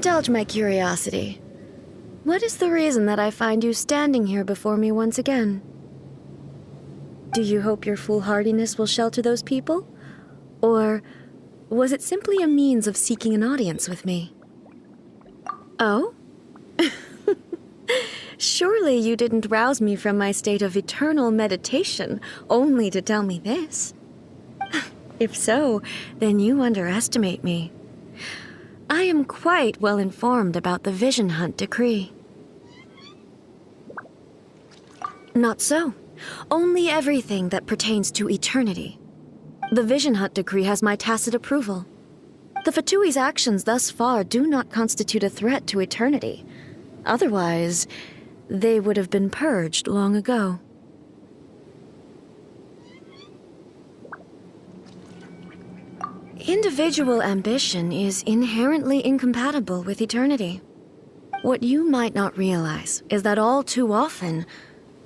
indulge my curiosity. What is the reason that I find you standing here before me once again? Do you hope your foolhardiness will shelter those people? Or was it simply a means of seeking an audience with me? Oh? Surely you didn't rouse me from my state of eternal meditation only to tell me this. If so, then you underestimate me. I am quite well informed about the Vision Hunt decree. Not so. Only everything that pertains to eternity. The Vision Hunt decree has my tacit approval. The Fatui's actions thus far do not constitute a threat to eternity. Otherwise, they would have been purged long ago. Individual ambition is inherently incompatible with eternity. What you might not realize is that all too often,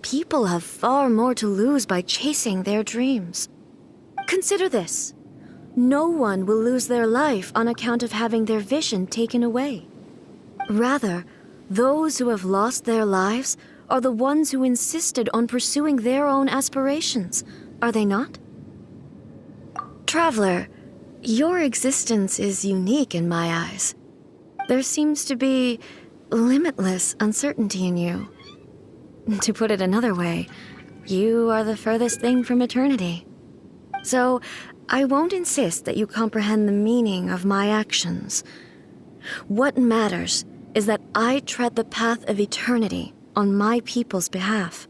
people have far more to lose by chasing their dreams. Consider this. No one will lose their life on account of having their vision taken away. Rather, those who have lost their lives are the ones who insisted on pursuing their own aspirations, are they not? Traveler, your existence is unique in my eyes. There seems to be limitless uncertainty in you. To put it another way, you are the furthest thing from eternity. So, I won't insist that you comprehend the meaning of my actions. What matters is that I tread the path of eternity on my people's behalf.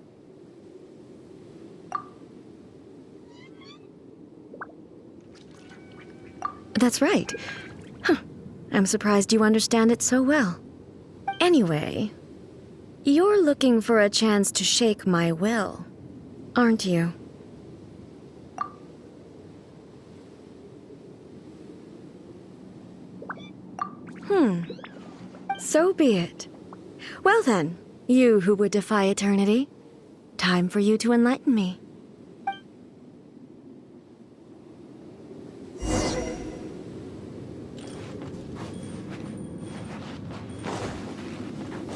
That's right. I'm surprised you understand it so well. Anyway, you're looking for a chance to shake my will, aren't you? So be it. Well then, you who would defy eternity, time for you to enlighten me.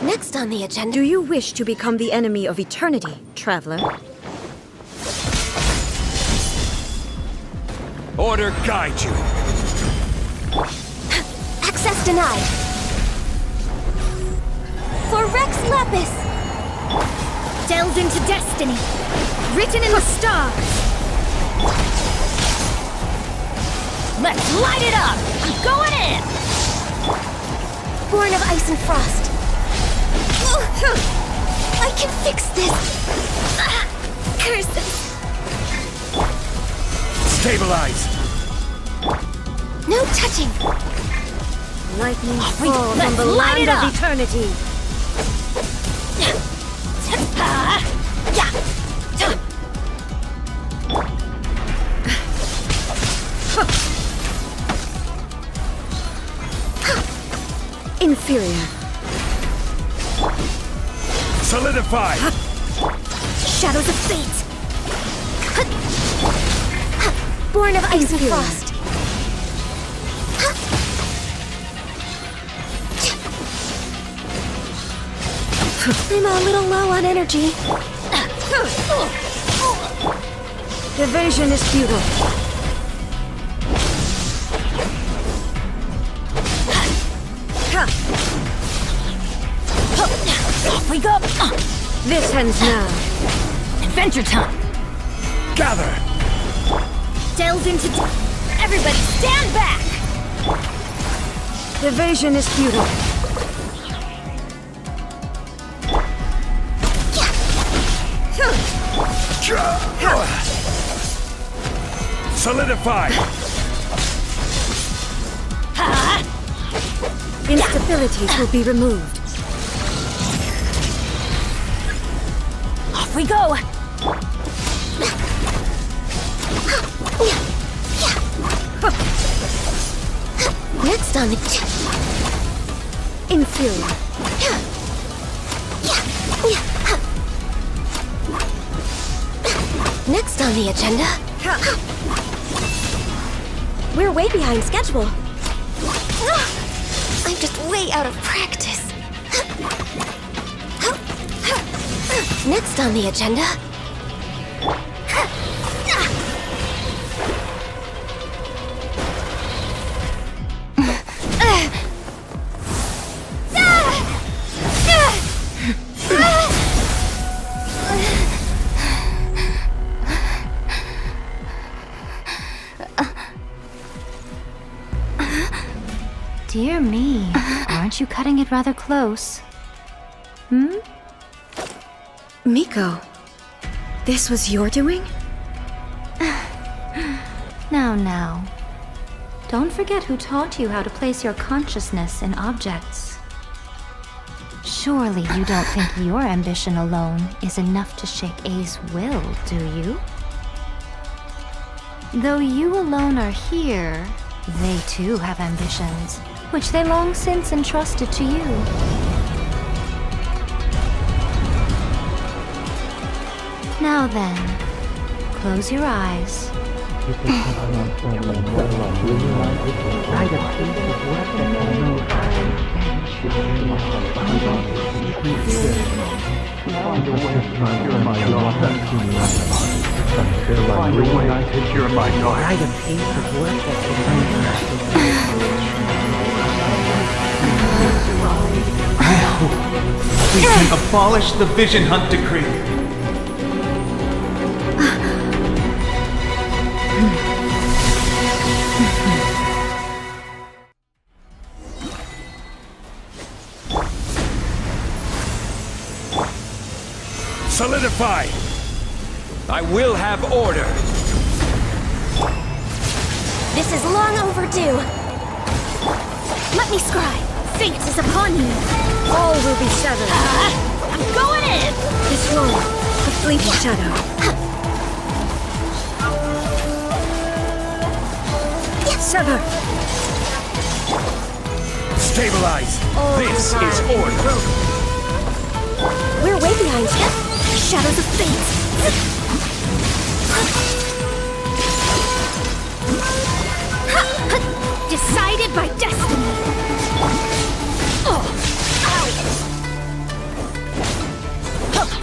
Next on the agenda... Do you wish to become the enemy of eternity, traveler? Order guide you. Access denied. For Rex Lapis! Delved into destiny. Written in the stars. Let's light it up! I'm going in! Born of ice and frost. I can fix this! Curses! Stabilize! No touching! Lightning falls on the land of eternity! Inferior. Solidify! Shadows of fate! Born of ice and frost! I'm a little low on energy. Evasion is futile. Off we go! This ends now. Adventure time! Gather! Delve into... Everybody stand back! Evasion is futile. Solidify! Instabilities will be removed. Off we go! Next on the... Inferior. Next on the agenda... We're way behind schedule. I'm just way out of practice. Next on the agenda... Dear me, aren't you cutting it rather close? Miko, this was your doing? Now. Don't forget who taught you how to place your consciousness in objects. Surely you don't think your ambition alone is enough to shake A's will, do you? Though you alone are here, they too have ambitions, which they long since entrusted to you. Now then, close your eyes. We can abolish the Vision Hunt Decree. Solidify! I will have order! This is long overdue. Let me scry. Fate is upon you. All will be severed. I'm going in! This roll, the fleeting shadow. Sever! Stabilize! This is order! We're way behind him. Shadows of fate. Decided by destiny.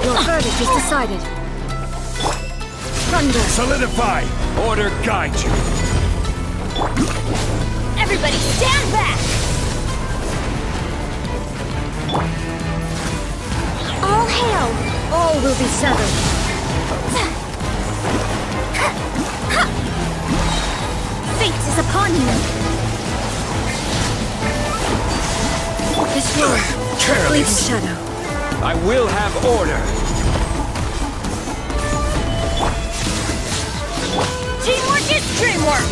Your verdict is decided. Thunder! Solidify! Order guide you! Everybody stand back! All hail! All will be severed. Fate is upon you! This roll, fleeting Careless! shadow. I will have order! Teamwork is dreamwork!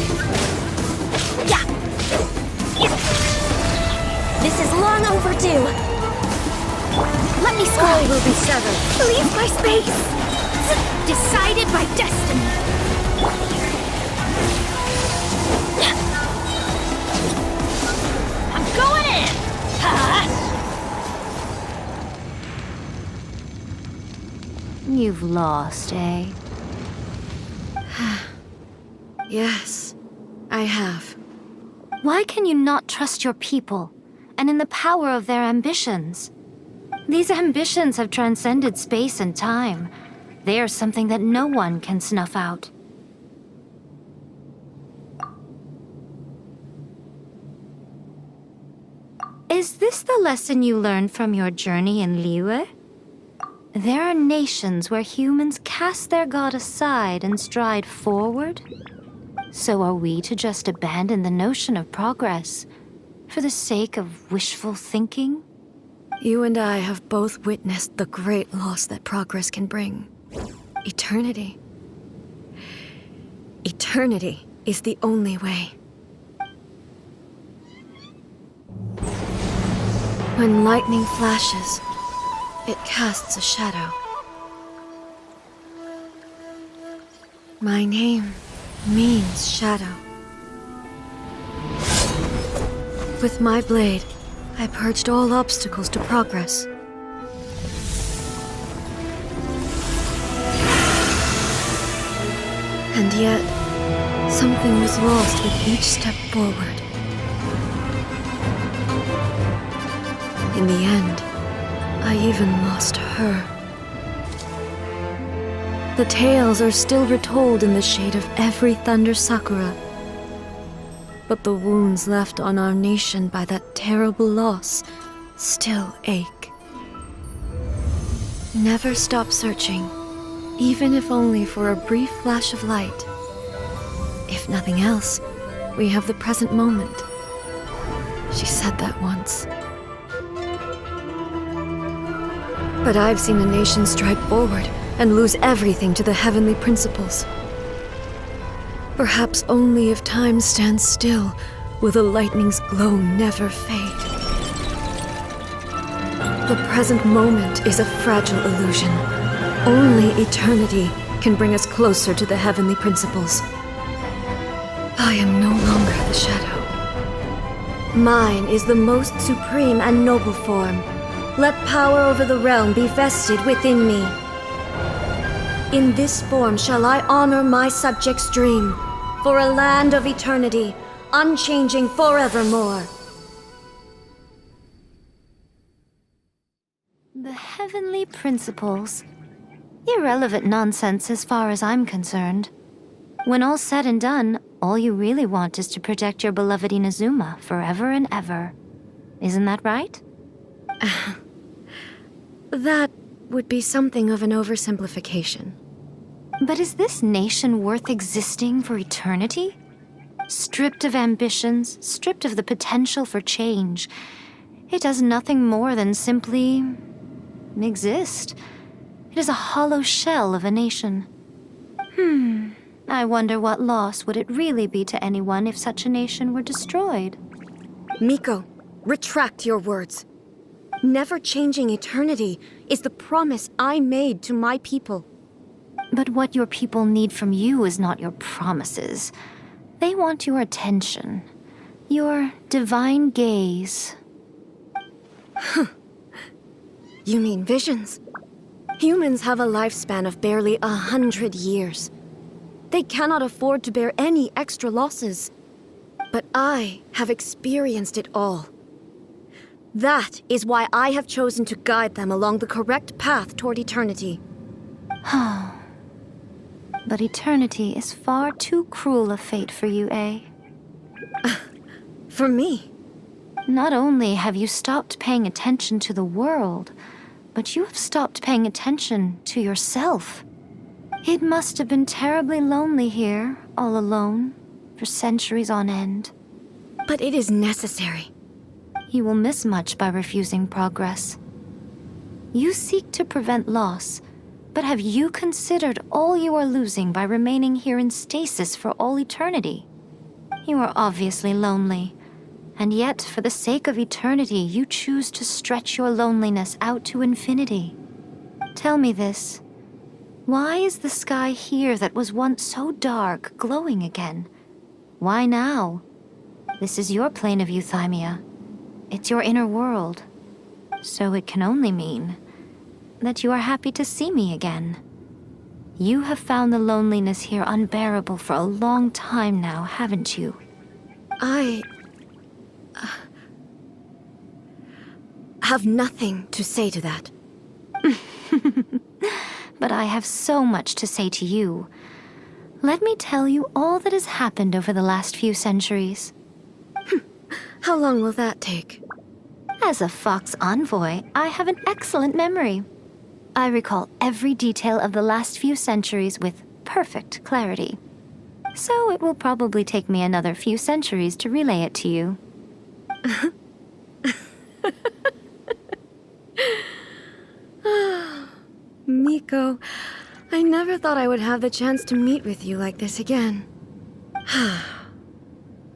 Yeah! This is long overdue! Let me scry! All will be severed. Leave my space! Decided by destiny! I'm going in! You've lost, eh? Yes, I have. Why can you not trust your people, and in the power of their ambitions? These ambitions have transcended space and time. They are something that no one can snuff out. Is this the lesson you learned from your journey in Liyue? There are nations where humans cast their god aside and stride forward. So are we to just abandon the notion of progress for the sake of wishful thinking? You and I have both witnessed the great loss that progress can bring. Eternity. Eternity is the only way. When lightning flashes, it casts a shadow. My name means shadow. With my blade, I purged all obstacles to progress. And yet, something was lost with each step forward. In the end, I even lost her. The tales are still retold in the shade of every thunder sakura. But the wounds left on our nation by that terrible loss still ache. Never stop searching, even if only for a brief flash of light. If nothing else, we have the present moment. She said that once. But I've seen a nation stride forward and lose everything to the heavenly principles. Perhaps only if time stands still will the lightning's glow never fade. The present moment is a fragile illusion. Only eternity can bring us closer to the heavenly principles. I am no longer the shadow. Mine is the most supreme and noble form. Let power over the realm be vested within me. In this form shall I honor my subjects' dream, for a land of eternity, unchanging forevermore. The heavenly principles. Irrelevant nonsense as far as I'm concerned. When all's said and done, all you really want is to protect your beloved Inazuma forever and ever. Isn't that right? That would be something of an oversimplification. But is this nation worth existing for eternity? Stripped of ambitions, stripped of the potential for change, it does nothing more than simply exist. It is a hollow shell of a nation. I wonder what loss would it really be to anyone if such a nation were destroyed? Miko, retract your words. Never-changing eternity is the promise I made to my people. But what your people need from you is not your promises. They want your attention, your divine gaze. You mean visions? Humans have a lifespan of barely 100 years. They cannot afford to bear any extra losses. But I have experienced it all. That is why I have chosen to guide them along the correct path toward eternity. But eternity is far too cruel a fate for you, eh? For me? Not only have you stopped paying attention to the world, but you have stopped paying attention to yourself. It must have been terribly lonely here, all alone, for centuries on end. But it is necessary. You will miss much by refusing progress. You seek to prevent loss, but have you considered all you are losing by remaining here in stasis for all eternity? You are obviously lonely, and yet for the sake of eternity you choose to stretch your loneliness out to infinity. Tell me this. Why is the sky here that was once so dark glowing again? Why now? This is your plane of euthymia. It's your inner world. So it can only mean that you are happy to see me again. You have found the loneliness here unbearable for a long time now, haven't you? I have nothing to say to that. But I have so much to say to you. Let me tell you all that has happened over the last few centuries. How long will that take? As a Fox envoy, I have an excellent memory. I recall every detail of the last few centuries with perfect clarity. So it will probably take me another few centuries to relay it to you. Miko, I never thought I would have the chance to meet with you like this again.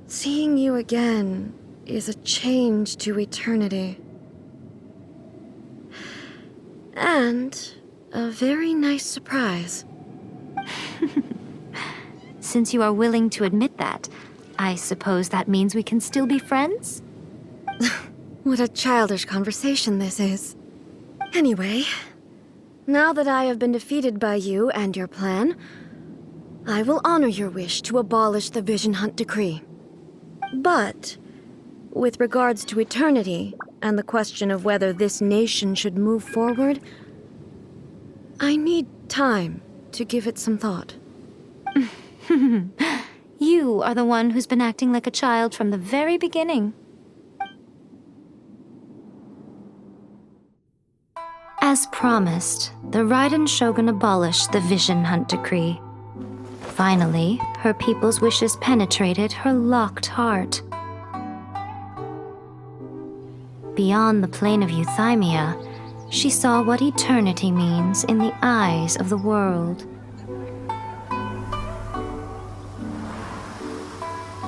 Seeing you again is a change to eternity. And a very nice surprise. Since you are willing to admit that, I suppose that means we can still be friends? What a childish conversation this is. Anyway, now that I have been defeated by you and your plan, I will honor your wish to abolish the Vision Hunt Decree. But, with regards to eternity, and the question of whether this nation should move forward, I need time to give it some thought. You are the one who's been acting like a child from the very beginning. As promised, the Raiden Shogun abolished the Vision Hunt Decree. Finally, her people's wishes penetrated her locked heart. Beyond the plane of euthymia, she saw what eternity means in the eyes of the world.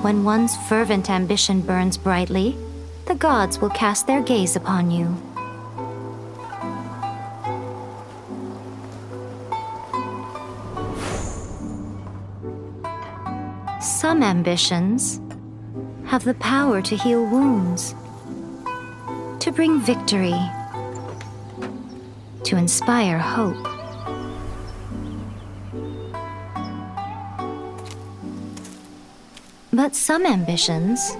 When one's fervent ambition burns brightly, the gods will cast their gaze upon you. Some ambitions have the power to heal wounds, to bring victory, to inspire hope. But some ambitions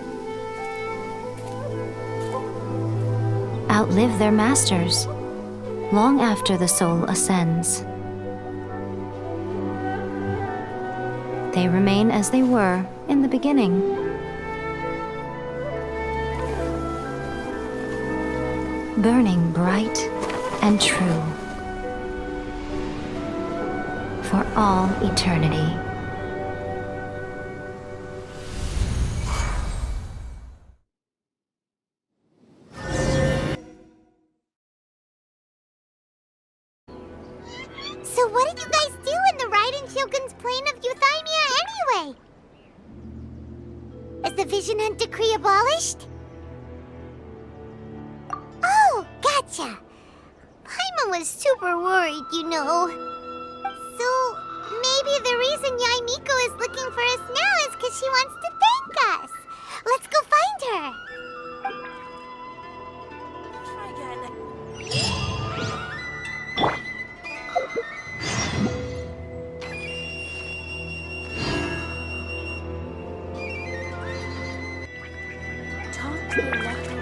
outlive their masters long after the soul ascends. They remain as they were in the beginning. Burning bright and true for all eternity. So what did you guys do in the Raiden Shogun's plane of euthymia anyway? Is the Vision Hunt Decree abolished? Oh, gotcha. Paimon was super worried, you know. So maybe the reason Yaimiko is looking for us now is because she wants to thank us. Let's go find her. Try again. Talk to the Archon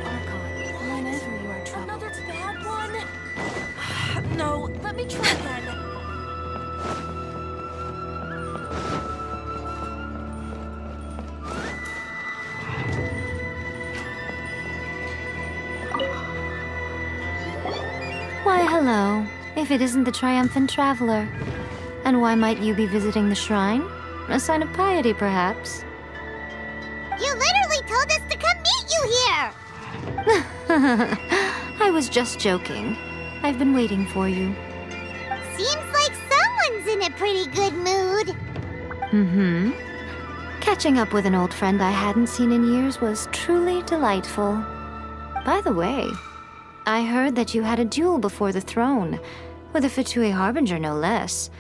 whenever you are troubled. Another bad one? No, let me try again. Why, hello, if it isn't the triumphant traveler. And why might you be visiting the shrine? A sign of piety, perhaps? You literally told us to come meet you here! I was just joking. I've been waiting for you. Seems like someone's in a pretty good mood. Mm-hmm. Catching up with an old friend I hadn't seen in years was truly delightful. By the way, I heard that you had a duel before the throne, with a Fatui Harbinger no less.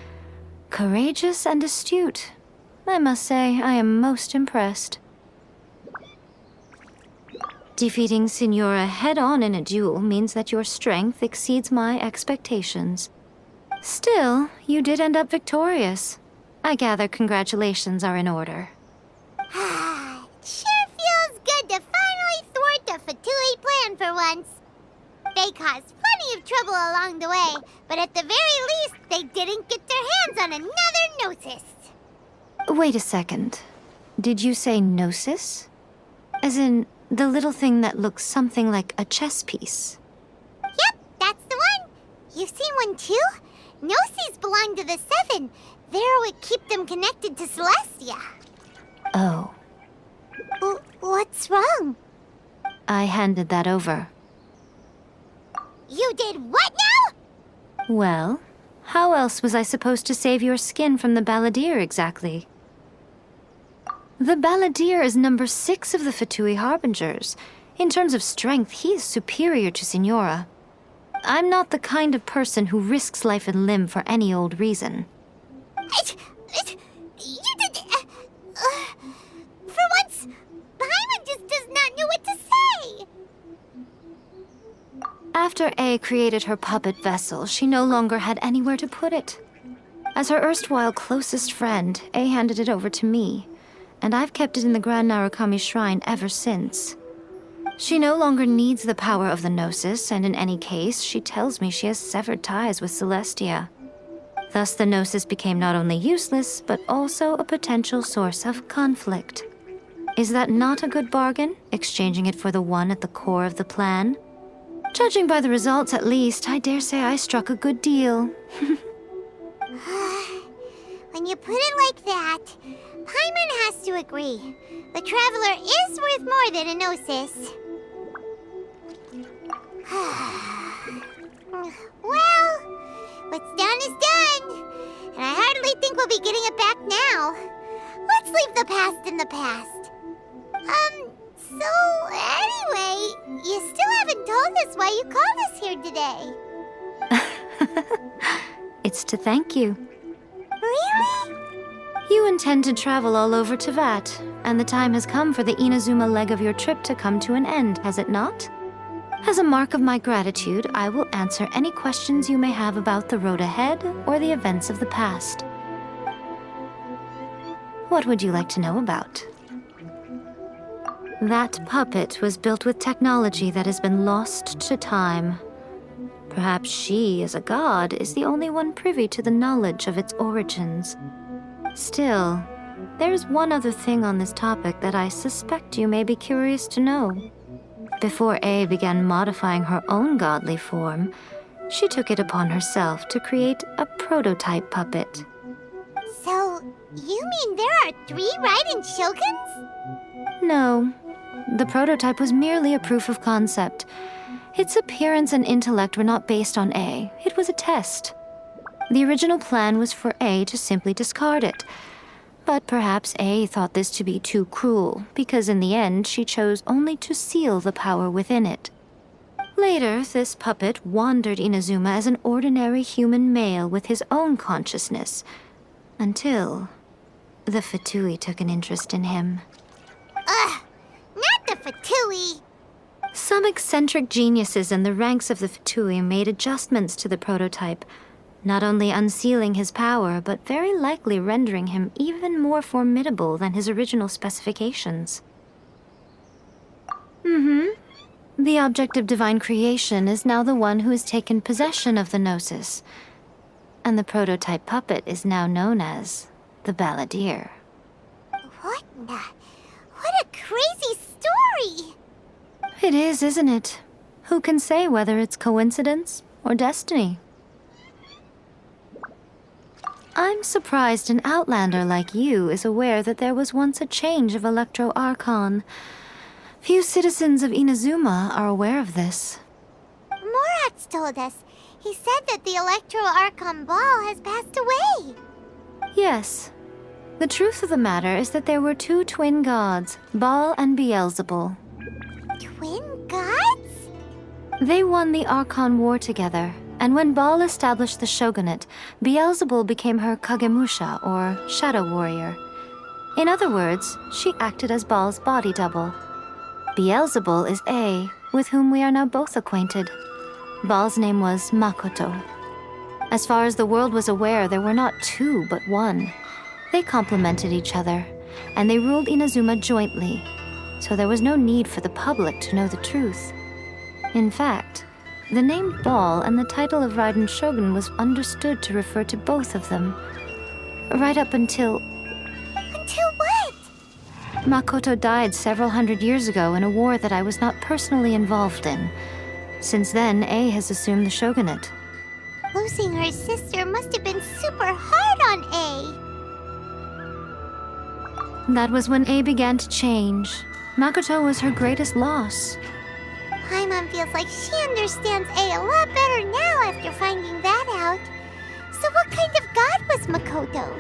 Courageous and astute. I must say, I am most impressed. Defeating Signora head-on in a duel means that your strength exceeds my expectations. Still, you did end up victorious. I gather congratulations are in order. Sure feels good to finally thwart the Fatui plan for once. They caused plenty of trouble along the way, but at the very least, they didn't get their hands on another Gnosis. Wait a second. Did you say Gnosis? As in, the little thing that looks something like a chess piece? Yep, that's the one. You've seen one too? Gnosis belong to the Seven. They're what keep them connected to Celestia. Oh. What's wrong? I handed that over. You did what now? Well, how else was I supposed to save your skin from the Balladeer exactly? The Balladeer is number 6 of the Fatui Harbingers. In terms of strength, he is superior to Signora. I'm not the kind of person who risks life and limb for any old reason. You did... for once, Paimon just does not know what to say. After A created her puppet vessel, she no longer had anywhere to put it. As her erstwhile closest friend, A handed it over to me, and I've kept it in the Grand Narukami Shrine ever since. She no longer needs the power of the Gnosis, and in any case, she tells me she has severed ties with Celestia. Thus, the Gnosis became not only useless, but also a potential source of conflict. Is that not a good bargain, exchanging it for the one at the core of the plan? Judging by the results, at least, I dare say I struck a good deal. When you put it like that, Paimon has to agree. The Traveler is worth more than a Gnosis. Well, what's done is done. And I hardly think we'll be getting it back now. Let's leave the past in the past. So anyway, you still haven't told us why you called us here today. It's to thank you. Really? You intend to travel all over Teyvat, and the time has come for the Inazuma leg of your trip to come to an end, has it not? As a mark of my gratitude, I will answer any questions you may have about the road ahead or the events of the past. What would you like to know about? That puppet was built with technology that has been lost to time. Perhaps she, as a god, is the only one privy to the knowledge of its origins. Still, there is one other thing on this topic that I suspect you may be curious to know. Before A began modifying her own godly form, she took it upon herself to create a prototype puppet. So, you mean there are 3 Raiden Shoguns? No, the prototype was merely a proof of concept. Its appearance and intellect were not based on A. It was a test. The original plan was for A to simply discard it. But perhaps A thought this to be too cruel, because in the end she chose only to seal the power within it. Later, this puppet wandered Inazuma as an ordinary human male with his own consciousness, until the Fatui took an interest in him. Ugh, not the Fatui. Some eccentric geniuses in the ranks of the Fatui made adjustments to the prototype, not only unsealing his power, but very likely rendering him even more formidable than his original specifications. The object of divine creation is now the one who has taken possession of the Gnosis, and the prototype puppet is now known as the Balladeer. What a crazy story! It is, isn't it? Who can say whether it's coincidence or destiny? I'm surprised an outlander like you is aware that there was once a change of Electro Archon. Few citizens of Inazuma are aware of this. Morat's told us. He said that the Electro Archon Ball has passed away. Yes. The truth of the matter is that there were 2 twin gods, Baal and Beelzebul. Twin gods? They won the Archon War together, and when Baal established the shogunate, Beelzebul became her Kagemusha, or shadow warrior. In other words, she acted as Baal's body double. Beelzebul is A, with whom we are now both acquainted. Baal's name was Makoto. As far as the world was aware, there were not 2, but 1. They complemented each other, and they ruled Inazuma jointly, so there was no need for the public to know the truth. In fact, the name Baal and the title of Raiden Shogun was understood to refer to both of them, right up until... Until what? Makoto died several hundred years ago in a war that I was not personally involved in. Since then, A has assumed the shogunate. Losing her sister must have been super hard on A. That was when A began to change. Makoto was her greatest loss. Paimon feels like she understands A a lot better now after finding that out. So what kind of god was Makoto?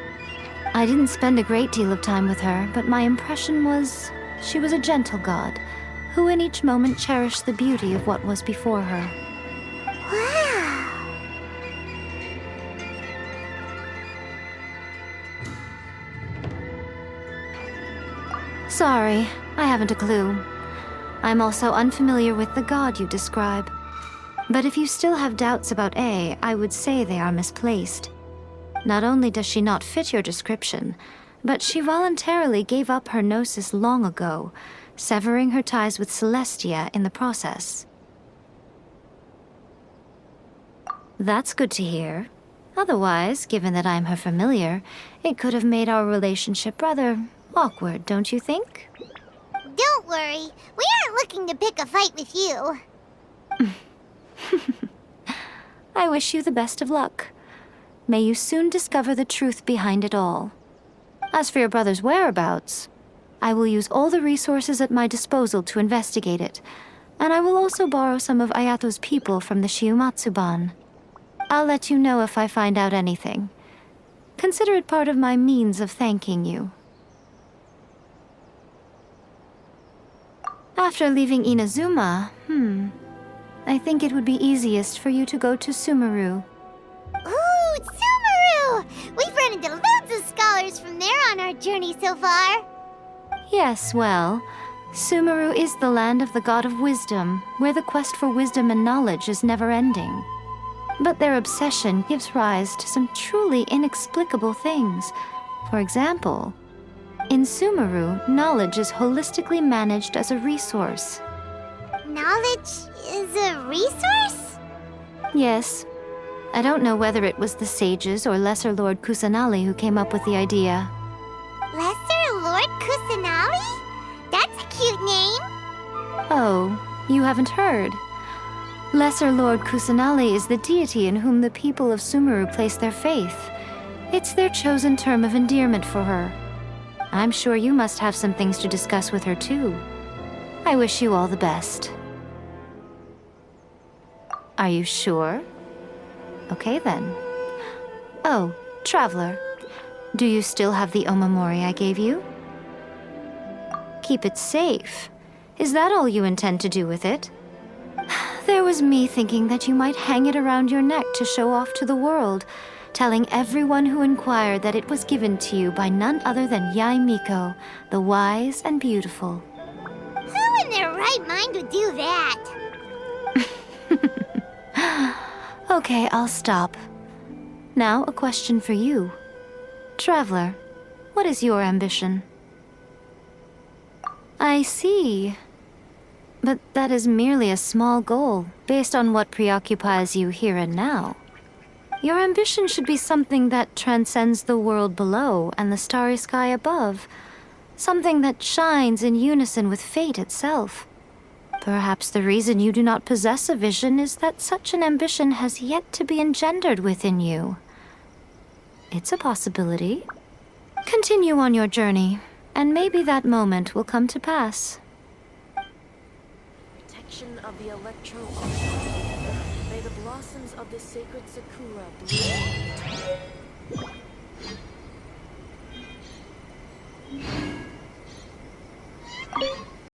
I didn't spend a great deal of time with her, but my impression was she was a gentle god, who in each moment cherished the beauty of what was before her. Wow. Sorry, I haven't a clue. I'm also unfamiliar with the god you describe. But if you still have doubts about A, I would say they are misplaced. Not only does she not fit your description, but she voluntarily gave up her gnosis long ago, severing her ties with Celestia in the process. That's good to hear. Otherwise, given that I'm her familiar, it could have made our relationship rather awkward, don't you think? Don't worry, we aren't looking to pick a fight with you. I wish you the best of luck. May you soon discover the truth behind it all. As for your brother's whereabouts, I will use all the resources at my disposal to investigate it, and I will also borrow some of Ayato's people from the Shiumatsuban. I'll let you know if I find out anything. Consider it part of my means of thanking you. After leaving Inazuma, I think it would be easiest for you to go to Sumeru. Ooh, Sumeru! We've run into loads of scholars from there on our journey so far. Yes, well, Sumeru is the land of the god of wisdom, where the quest for wisdom and knowledge is never-ending. But their obsession gives rise to some truly inexplicable things. For example, in Sumeru, knowledge is holistically managed as a resource. Knowledge is a resource? Yes. I don't know whether it was the sages or Lesser Lord Kusanali who came up with the idea. Lesser Lord Kusanali? That's a cute name. Oh, you haven't heard. Lesser Lord Kusanali is the deity in whom the people of Sumeru place their faith. It's their chosen term of endearment for her. I'm sure you must have some things to discuss with her too. I wish you all the best. Are you sure? Okay then. Oh, Traveler, do you still have the omamori I gave you? Keep it safe. Is that all you intend to do with it? There was me thinking that you might hang it around your neck to show off to the world, telling everyone who inquired that it was given to you by none other than Yae Miko, the wise and beautiful. Who in their right mind would do that? Okay, I'll stop. Now, a question for you. Traveler, what is your ambition? I see. But that is merely a small goal, based on what preoccupies you here and now. Your ambition should be something that transcends the world below and the starry sky above. Something that shines in unison with fate itself. Perhaps the reason you do not possess a vision is that such an ambition has yet to be engendered within you. It's a possibility. Continue on your journey, and maybe that moment will come to pass. Protection of the Electro Archon. May the blossoms of the sacred Sakura bloom.